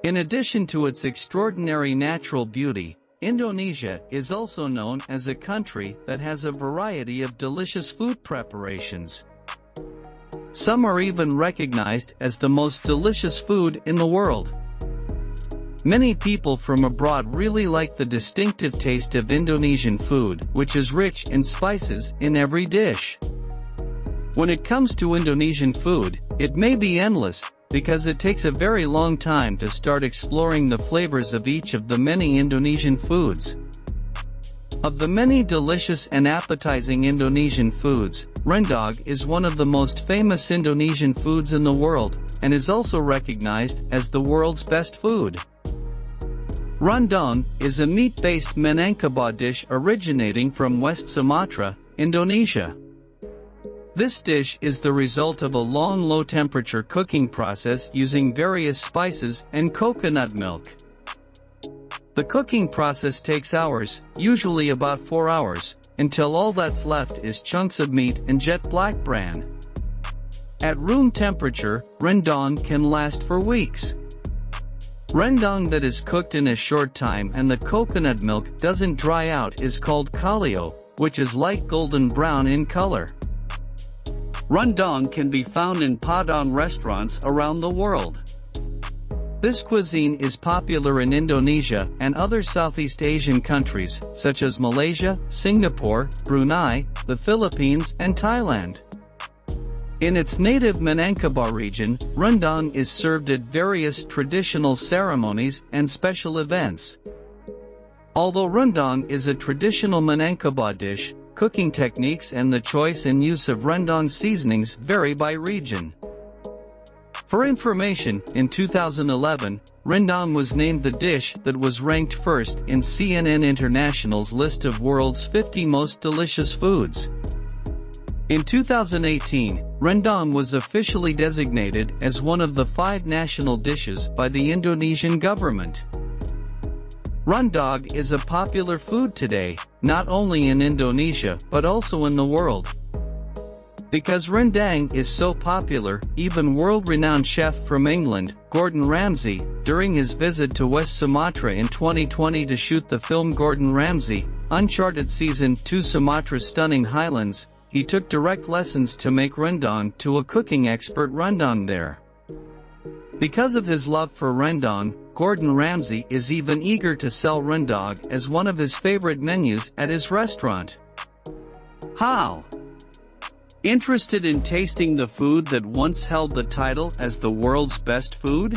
In addition to its extraordinary natural beauty, Indonesia is also known as a country that has a variety of delicious food preparations. Some are even recognized as the most delicious food in the world. Many people from abroad really like the distinctive taste of Indonesian food, which is rich in spices in every dish. When it comes to Indonesian food, it may be endless, because it takes a very long time to start exploring the flavors of each of the many Indonesian foods. Of the many delicious and appetizing Indonesian foods, rendang is one of the most famous Indonesian foods in the world, and is also recognized as the world's best food. Rendang is a meat-based Minangkabau dish originating from West Sumatra, Indonesia. This dish is the result of a long low-temperature cooking process using various spices and coconut milk. The cooking process takes hours, usually about 4 hours, until all that's left is chunks of meat and jet black bran. At room temperature, rendang can last for weeks. Rendang that is cooked in a short time and the coconut milk doesn't dry out is called kalio, which is light golden brown in color. Rendang can be found in Padang restaurants around the world. This cuisine is popular in Indonesia and other Southeast Asian countries, such as Malaysia, Singapore, Brunei, the Philippines and Thailand. In its native Minangkabau region, rendang is served at various traditional ceremonies and special events. Although rendang is a traditional Minangkabau dish, cooking techniques and the choice and use of rendang seasonings vary by region. For information, in 2011, rendang was named the dish that was ranked first in CNN International's list of world's 50 most delicious foods. In 2018, rendang was officially designated as one of the 5 national dishes by the Indonesian government. Rendang is a popular food today, not only in Indonesia but also in the world. Because rendang is so popular, even world-renowned chef from England, Gordon Ramsay, during his visit to West Sumatra in 2020 to shoot the film Gordon Ramsay, Uncharted Season 2 Sumatra's Stunning Highlands, he took direct lessons to make rendang to a cooking expert rendang there. Because of his love for rendang, Gordon Ramsay is even eager to sell rendang as one of his favorite menus at his restaurant. How? Interested in tasting the food that once held the title as the world's best food?